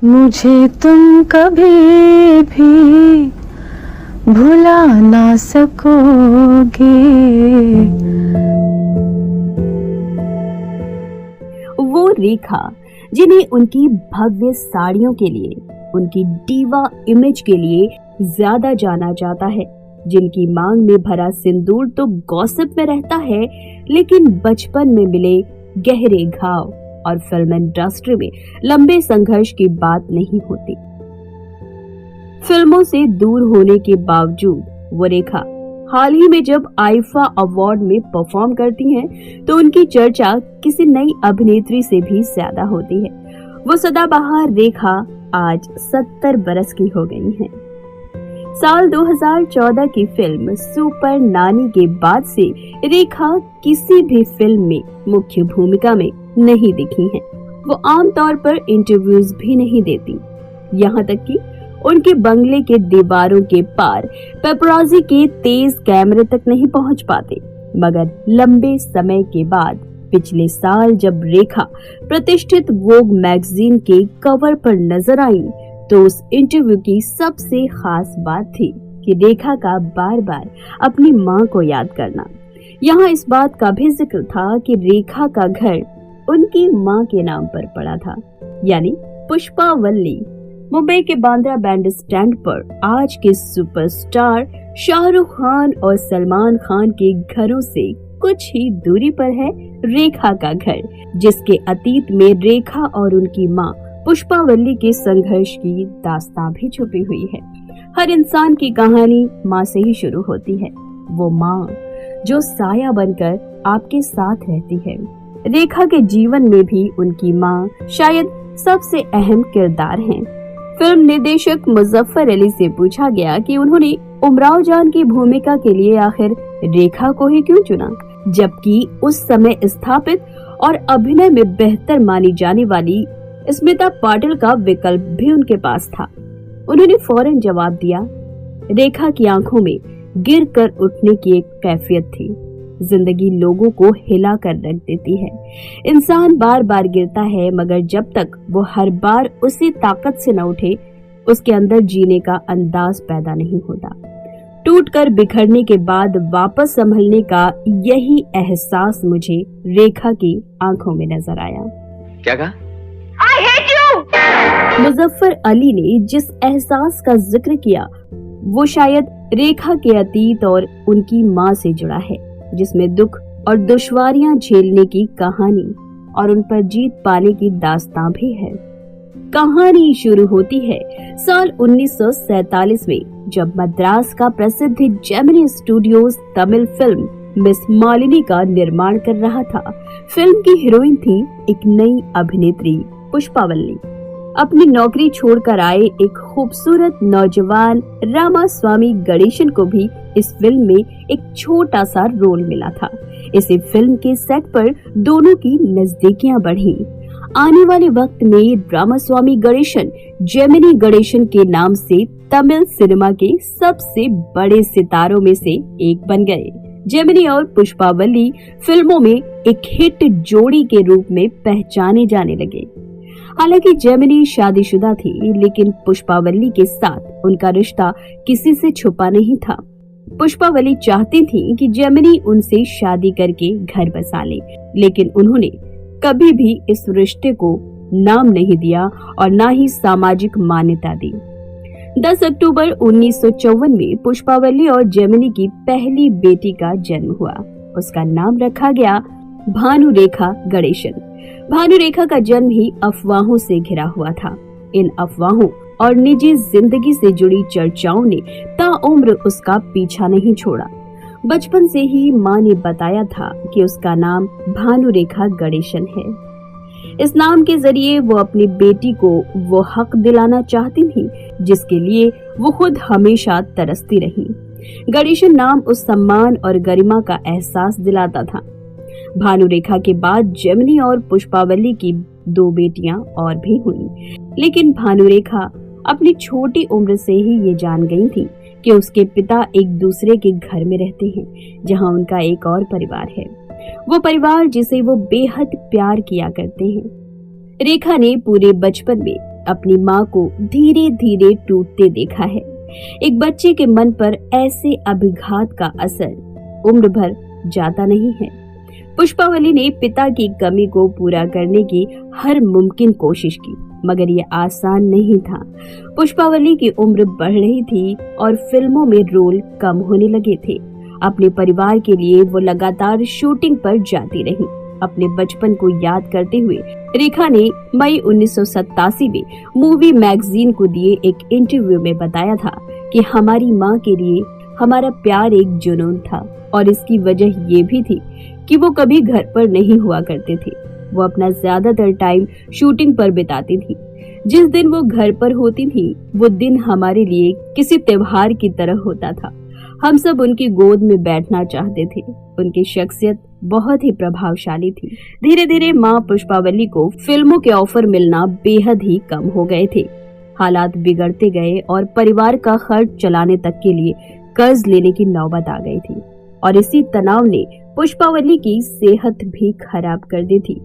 मुझे तुम कभी भी भुला ना सकोगे। वो रेखा जिन्हें उनकी भव्य साड़ियों के लिए, उनकी डीवा इमेज के लिए ज्यादा जाना जाता है, जिनकी मांग में भरा सिंदूर तो गॉसिप में रहता है, लेकिन बचपन में मिले गहरे घाव और फिल्म इंडस्ट्री में लंबे संघर्ष की बात नहीं होती। फिल्मों से दूर होने के बावजूद वो रेखा हाल ही में जब आईफा अवार्ड में परफॉर्म करती हैं, तो उनकी चर्चा किसी नई अभिनेत्री से भी ज्यादा होती है। वो सदाबहार रेखा आज 70 बरस की हो गई हैं। साल 2014 की फिल्म सुपर नानी के बाद से रेखा किसी भी फिल्म में मुख्य भूमिका में नहीं दिखी हैं। वो आमतौर पर इंटरव्यूज भी नहीं देती, यहाँ तक कि उनके बंगले के दीवारों के पार पेपराजी के तेज कैमरे तक नहीं पहुंच पाते। मगर लंबे समय के बाद पिछले साल जब रेखा प्रतिष्ठित वोग मैगजीन के कवर पर नजर आई, तो उस इंटरव्यू की सबसे खास बात थी कि रेखा का बार बार अपनी मां को याद करना। यहाँ इस बात का भी जिक्र था कि रेखा का घर उनकी मां के नाम पर पड़ा था, यानी पुष्पावल्ली। मुंबई के बांद्रा बैंड स्टैंड पर आज के सुपरस्टार शाहरुख खान और सलमान खान के घरों से कुछ ही दूरी पर है रेखा का घर, जिसके अतीत में रेखा और उनकी मां पुष्पावल्ली के संघर्ष की दास्तां भी छुपी हुई है। हर इंसान की कहानी मां से ही शुरू होती है, वो मां जो साया बनकर आपके साथ रहती है। रेखा के जीवन में भी उनकी मां शायद सबसे अहम किरदार हैं। फिल्म निर्देशक मुजफ्फर अली से पूछा गया कि उन्होंने उमराव जान की भूमिका के लिए आखिर रेखा को ही क्यों चुना, जबकि उस समय स्थापित और अभिनय में बेहतर मानी जाने वाली स्मिता पाटिल का विकल्प भी उनके पास था। उन्होंने फौरन जवाब दिया, रेखा की आंखों में गिर कर उठने की एक कैफियत थी। जिंदगी लोगों को हिला कर रख देती है। इंसान बार बार गिरता है, मगर जब तक वो हर बार उसी ताकत से न उठे, उसके अंदर जीने का अंदाज पैदा नहीं होता। टूटकर बिखरने के बाद वापस संभलने का यही एहसास मुझे रेखा की आंखों में नजर आया। क्या कहा? I hate you! Muzaffar Ali ने जिस एहसास का जिक्र किया, वो शायद रेखा के अतीत और उनकी मां से जुड़ा है, जिसमें दुख और दुश्वारियां झेलने की कहानी और उन पर जीत पाने की दास्तां भी है। कहानी शुरू होती है साल 1947 में, जब मद्रास का प्रसिद्ध Gemini studios Tamil film miss Malini का निर्माण कर रहा था। फिल्म की हीरोइन थी एक नई अभिनेत्री पुष्पावल्ली। अपनी नौकरी छोड़कर आए एक खूबसूरत नौजवान रामास्वामी गणेशन को भी इस फिल्म में एक छोटा सा रोल मिला था। इसी फिल्म के सेट पर दोनों की नजदीकियां बढ़ी। आने वाले वक्त में रामास्वामी गणेशन जेमिनी गणेशन के नाम से तमिल सिनेमा के सबसे बड़े सितारों में से एक बन गए। जेमिनी और पुष्पावल्ली फिल्मों में एक हिट जोड़ी के रूप में पहचाने जाने लगे। हालांकि जेमिनी शादीशुदा थी, लेकिन पुष्पावल्ली के साथ उनका रिश्ता किसी से छुपा नहीं था। पुष्पावल्ली चाहती थी कि जेमिनी उनसे शादी करके घर बसा ले, लेकिन उन्होंने कभी भी इस रिश्ते को नाम नहीं दिया और ना ही सामाजिक मान्यता दी। 10 अक्टूबर 1954 में पुष्पावल्ली और जेमिनी की पहली बेटी का जन्म हुआ। उसका नाम रखा गया भानुरेखा गणेशन। भानुरेखा का जन्म ही अफवाहों से घिरा हुआ था। इन अफवाहों और निजी जिंदगी से जुड़ी चर्चाओं ने ताउम्र उसका पीछा नहीं छोड़ा। बचपन से ही मां ने बताया था कि उसका नाम भानुरेखा गणेशन है। इस नाम के जरिए वो अपनी बेटी को वो हक दिलाना चाहती थी जिसके लिए वो खुद हमेशा तरसती रही। गणेशन नाम उस सम्मान और गरिमा का एहसास दिलाता था। भानुरेखा के बाद जेमिनी और पुष्पावल्ली की 2 बेटियां और भी हुई, लेकिन भानुरेखा अपनी छोटी उम्र से ही ये जान गई थी कि उसके पिता एक दूसरे के घर में रहते हैं, जहां उनका एक और परिवार है, वो परिवार जिसे वो बेहद प्यार किया करते हैं। रेखा ने पूरे बचपन में अपनी माँ को धीरे धीरे टूटते देखा है। एक बच्चे के मन पर ऐसे अभिघात का असर उम्र भर जाता नहीं है। पुष्पावली ने पिता की कमी को पूरा करने की हर मुमकिन कोशिश की, मगर ये आसान नहीं था। पुष्पावली की उम्र बढ़ रही थी और फिल्मों में रोल कम होने लगे थे। अपने परिवार के लिए वो लगातार शूटिंग पर जाती रही। अपने बचपन को याद करते हुए रेखा ने मई 1987 में मूवी मैगजीन को दिए एक इंटरव्यू में बताया था कि हमारी माँ के लिए हमारा प्यार एक जुनून था और इसकी वजह ये भी थी कि वो कभी घर पर नहीं हुआ करते थे। वो अपना ज्यादातर टाइम शूटिंग पर बिताती थी। जिस दिन वो घर पर होती थी वो दिन हमारे लिए किसी त्योहार की तरह होता था। हम सब उनकी गोद में बैठना चाहते थे। उनकी शख्सियत बहुत ही प्रभावशाली थी। धीरे धीरे माँ पुष्पावली को फिल्मों के ऑफर मिलना बेहद ही कम हो गए थे। हालात बिगड़ते गए और परिवार का खर्च चलाने तक के लिए कर्ज लेने की नौबत आ गई थी और इसी तनाव ने पुष्पावली की सेहत भी खराब कर दी थी।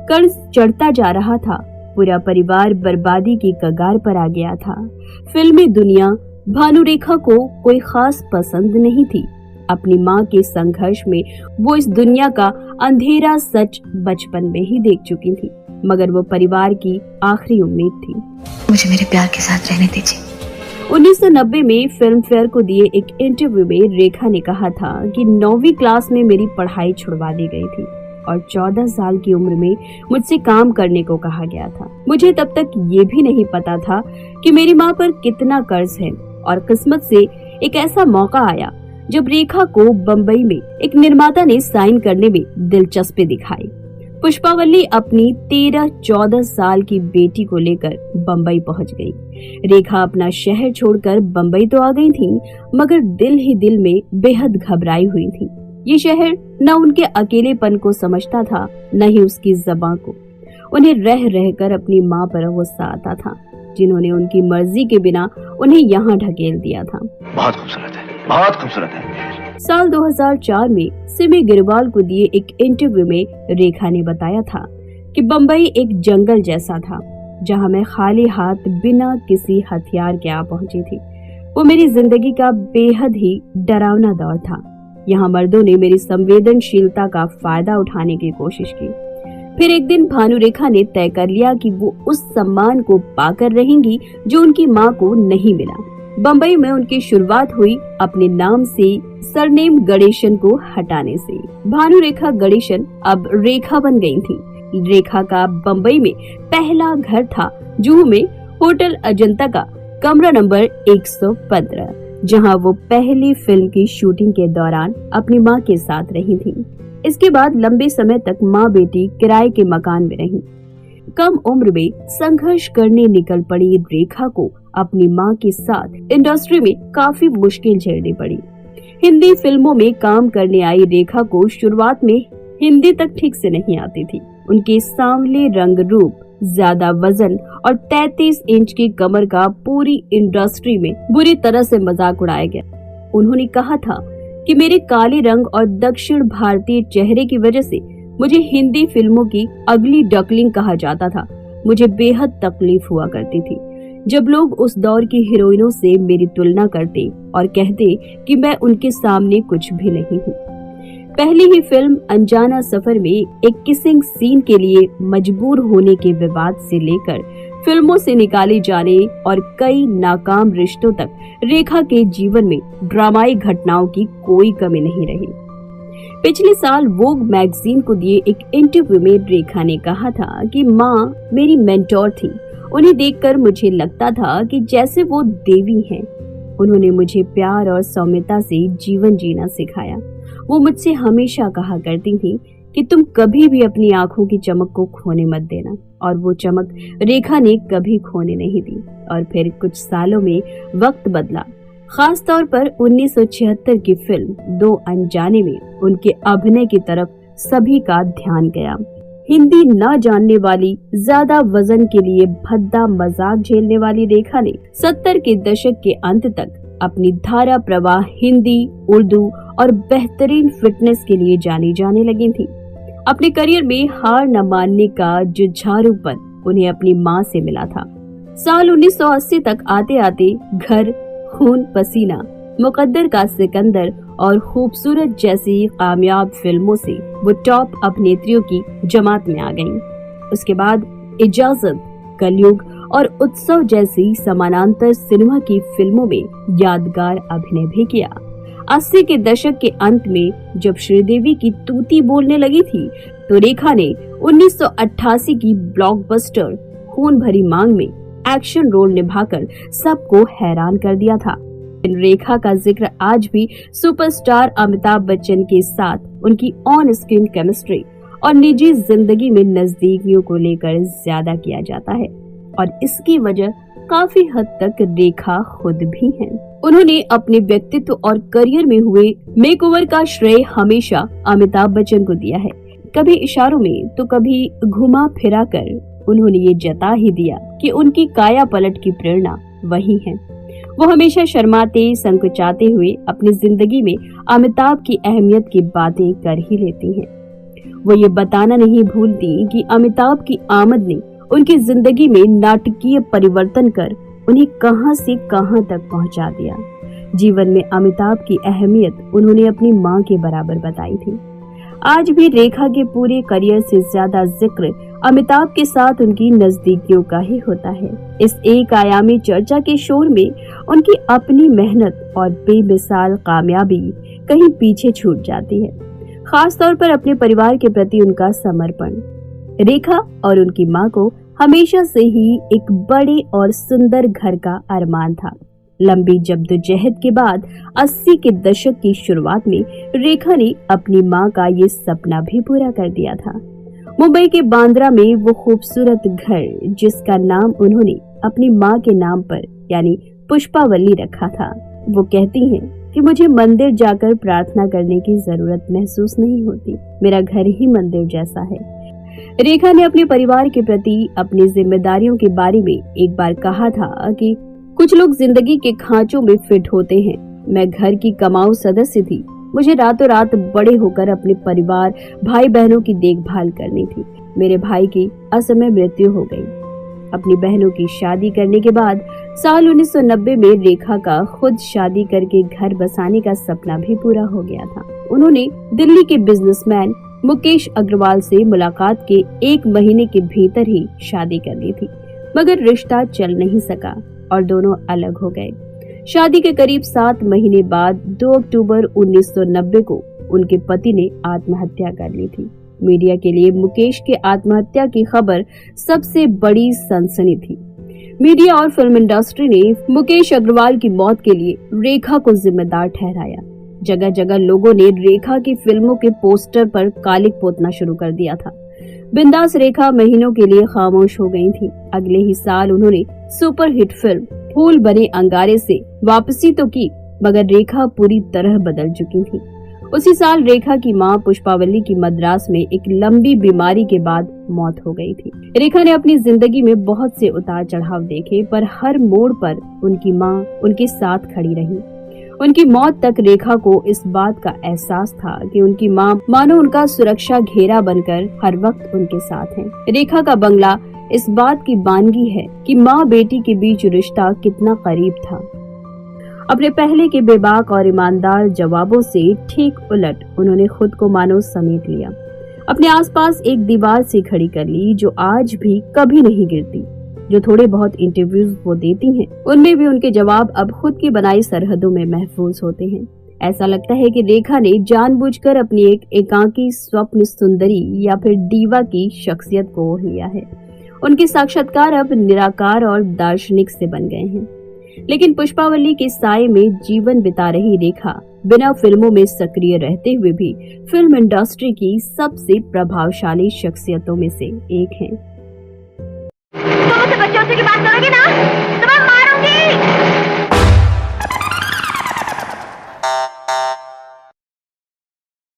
कर्ज चढ़ता जा रहा था। पूरा परिवार बर्बादी की कगार पर आ गया था। फिल्मी दुनिया भानुरेखा को कोई खास पसंद नहीं थी। अपनी माँ के संघर्ष में वो इस दुनिया का अंधेरा सच बचपन में ही देख चुकी थी, मगर वो परिवार की आखिरी उम्मीद थी। मुझे मेरे प्यार के साथ रहने दीजिए। 1990 में फिल्म फेयर को दिए एक इंटरव्यू में रेखा ने कहा था कि 9वीं क्लास में मेरी पढ़ाई छुड़वा दी गई थी और 14 साल की उम्र में मुझसे काम करने को कहा गया था। मुझे तब तक ये भी नहीं पता था कि मेरी माँ पर कितना कर्ज है और किस्मत से एक ऐसा मौका आया जब रेखा को बम्बई में एक निर्माता ने साइन करने में दिलचस्पी दिखाई। पुष्पावली अपनी 13-14 साल की बेटी को लेकर बम्बई पहुंच गई। रेखा अपना शहर छोड़कर बम्बई तो आ गई थी, मगर दिल ही दिल में बेहद घबराई हुई थी। ये शहर न उनके अकेलेपन को समझता था, न ही उसकी ज़बां को। उन्हें रह रहकर अपनी माँ पर गुस्सा आता था, जिन्होंने उनकी मर्जी के बिना उन्हें यहाँ ढकेल दिया था। बहुत खूबसूरत है, बहुत खूबसूरत है। साल 2004 में सिमी गिरवाल को दिए एक इंटरव्यू में रेखा ने बताया था कि बम्बई एक जंगल जैसा था, जहां मैं खाली हाथ बिना किसी हथियार के आ पहुंची थी। वो मेरी जिंदगी का बेहद ही डरावना दौर था। यहाँ मर्दों ने मेरी संवेदनशीलता का फायदा उठाने की कोशिश की। फिर एक दिन भानुरेखा ने तय कर लिया कि वो उस सम्मान को पाकर रहेंगी जो उनकी माँ को नहीं मिला। बम्बई में उनकी शुरुआत हुई अपने नाम से सरनेम गणेशन को हटाने से। भानुरेखा गणेशन अब रेखा बन गई थी। रेखा का बम्बई में पहला घर था जुहू में होटल अजंता का कमरा नंबर 115, जहां वो पहली फिल्म की शूटिंग के दौरान अपनी मां के साथ रही थी। इसके बाद लंबे समय तक मां बेटी किराए के मकान में रही। कम उम्र में संघर्ष करने निकल पड़ी रेखा को अपनी मां के साथ इंडस्ट्री में काफी मुश्किल झेलनी पड़ी। हिंदी फिल्मों में काम करने आई रेखा को शुरुआत में हिंदी तक ठीक से नहीं आती थी। उनके सांवले रंग रूप, ज्यादा वजन और 33 इंच की कमर का पूरी इंडस्ट्री में बुरी तरह से मजाक उड़ाया गया। उन्होंने कहा था कि मेरे काले रंग और दक्षिण भारतीय चेहरे की वजह से मुझे हिंदी फिल्मों की अगली डकलिंग कहा जाता था। मुझे बेहद तकलीफ हुआ करती थी जब लोग उस दौर की हीरोइनों से मेरी तुलना करते और कहते कि मैं उनके सामने कुछ भी नहीं हूँ। पहली ही फिल्म अनजाना सफर में एक किसिंग सीन के लिए मजबूर होने के विवाद से लेकर फिल्मों से निकाले जाने और कई नाकाम रिश्तों तक रेखा के जीवन में ड्रामाई घटनाओं की कोई कमी नहीं रही। पिछले साल वोग मैगजीन को दिए एक इंटरव्यू में रेखा ने कहा था कि माँ मेरी मेंटोर थी। उन्हें देखकर मुझे लगता था कि जैसे वो देवी हैं। उन्होंने मुझे प्यार और सौम्यता से जीवन जीना सिखाया। वो मुझसे हमेशा कहा करती थी कि तुम कभी भी अपनी आंखों की चमक को खोने मत देना, और वो चमक रेखा ने कभी खोने नहीं दी। और फिर कुछ सालों में वक्त बदला। खास तौर पर 1976 की फिल्म दो अनजाने में उनके अभिनय की तरफ सभी का ध्यान गया। हिंदी न जानने वाली, ज्यादा वजन के लिए भद्दा मजाक झेलने वाली रेखा ने 70 के दशक के अंत तक अपनी धारा प्रवाह हिंदी, उर्दू और बेहतरीन फिटनेस के लिए जानी जाने लगी थी। अपने करियर में हार न मानने का जुझारूपन उन्हें अपनी माँ से मिला था। साल 1980 तक आते आते घर, खून पसीना, मुकद्दर का सिकंदर और खूबसूरत जैसी कामयाब फिल्मों से वो टॉप अभिनेत्रियों की जमात में आ गईं। उसके बाद इजाजत, कलयुग और उत्सव जैसी समानांतर सिनेमा की फिल्मों में यादगार अभिनय भी किया। 80 के दशक के अंत में जब श्रीदेवी की तूती बोलने लगी थी तो रेखा ने 1988 की ब्लॉकबस्टर खून भरी मांग में एक्शन रोल निभाकर सबको हैरान कर दिया था। रेखा का जिक्र आज भी सुपरस्टार अमिताभ बच्चन के साथ उनकी ऑन स्क्रीन केमिस्ट्री और निजी जिंदगी में नजदीकियों को लेकर ज्यादा किया जाता है और इसकी वजह काफी हद तक रेखा खुद भी हैं। उन्होंने अपने व्यक्तित्व और करियर में हुए मेकओवर का श्रेय हमेशा अमिताभ बच्चन को दिया है। कभी इशारों में तो कभी घुमा फिरा कर उन्होंने ये जता ही दिया कि उनकी काया पलट की प्रेरणा वही है। वो हमेशा शर्माते संकुचाते हुए अपनी जिंदगी में अमिताभ की अहमियत की बातें कर ही लेती हैं। वो ये बताना नहीं भूलती कि अमिताभ की आमद ने उनकी जिंदगी में नाटकीय परिवर्तन कर उन्हें कहां से कहां तक पहुंचा दिया। जीवन में अमिताभ की अहमियत उन्होंने अपनी मां के बराबर बताई थी। आज भी रेखा के पूरे करियर से ज्यादा जिक्र अमिताभ के साथ उनकी नजदीकियों का ही होता है। इस एक आयामी चर्चा के शोर में उनकी अपनी मेहनत और बेमिसाल कामयाबी कहीं पीछे छूट जाती है, खास तौर पर अपने परिवार के प्रति उनका समर्पण। रेखा और उनकी मां को हमेशा से ही एक बड़े और सुंदर घर का अरमान था। लंबी जद्दोजहद के बाद 80 के दशक की शुरुआत में रेखा ने अपनी मां का ये सपना भी पूरा कर दिया था। मुंबई के बांद्रा में वो खूबसूरत घर जिसका नाम उन्होंने अपनी मां के नाम पर यानी पुष्पावल्ली रखा था। वो कहती हैं कि मुझे मंदिर जाकर प्रार्थना करने की जरूरत महसूस नहीं होती, मेरा घर ही मंदिर जैसा है। रेखा ने अपने परिवार के प्रति अपनी जिम्मेदारियों के बारे में एक बार कहा था कि कुछ लोग जिंदगी के खांचों में फिट होते हैं, मैं घर की कमाऊ सदस्य थी, मुझे रातों रात बड़े होकर अपने परिवार, भाई बहनों की देखभाल करनी थी। मेरे भाई की असमय मृत्यु हो गई। अपनी बहनों की शादी करने के बाद साल 1990 में रेखा का खुद शादी करके घर बसाने का सपना भी पूरा हो गया था। उन्होंने दिल्ली के बिजनेसमैन मुकेश अग्रवाल से मुलाकात के 1 महीने के भीतर ही शादी कर ली थी, मगर रिश्ता चल नहीं सका और दोनों अलग हो गए। शादी के करीब 7 महीने बाद 2 अक्टूबर 1990 को उनके पति ने आत्महत्या कर ली थी। मीडिया के लिए मुकेश के आत्महत्या की खबर सबसे बड़ी सनसनी थी। मीडिया और फिल्म इंडस्ट्री ने मुकेश अग्रवाल की मौत के लिए रेखा को जिम्मेदार ठहराया। जगह जगह लोगों ने रेखा की फिल्मों के पोस्टर पर कालिक पोतना शुरू कर दिया था। बिंदास रेखा महीनों के लिए खामोश हो गई थी। अगले ही साल उन्होंने सुपरहिट फिल्म फूल बने अंगारे से वापसी तो की, मगर रेखा पूरी तरह बदल चुकी थी। उसी साल रेखा की मां पुष्पावल्ली की मद्रास में एक लंबी बीमारी के बाद मौत हो गई थी। रेखा ने अपनी जिंदगी में बहुत से उतार चढ़ाव देखे, पर हर मोड़ पर उनकी मां उनके साथ खड़ी रही। उनकी मौत तक रेखा को इस बात का एहसास था कि उनकी मां मानो उनका सुरक्षा घेरा बनकर हर वक्त उनके साथ है। रेखा का बंगला इस बात की बानगी है कि माँ बेटी के बीच रिश्ता कितना करीब था। अपने पहले के बेबाक और ईमानदार जवाबों से ठीक उलट उन्होंने खुद को मानो समेट लिया। अपने आसपास एक दीवार से खड़ी कर ली जो आज भी कभी नहीं गिरती। जो थोड़े बहुत इंटरव्यूज वो देती हैं, उनमें भी उनके जवाब अब खुद की बनाई सरहदों में महफूज होते हैं। ऐसा लगता है कि रेखा ने जानबूझकर अपनी एक एकांकी स्वप्न सुंदरी या फिर दीवा की शख्सियत को ओढ़ लिया है। उनके साक्षात्कार अब निराकार और दार्शनिक से बन गए हैं। लेकिन पुष्पावल्ली के साये में जीवन बिता रही रेखा बिना फिल्मों में सक्रिय रहते हुए भी फिल्म इंडस्ट्री की सबसे प्रभावशाली शख्सियतों में से एक हैं। तुम मुझसे बच्चे की बात करोगे ना?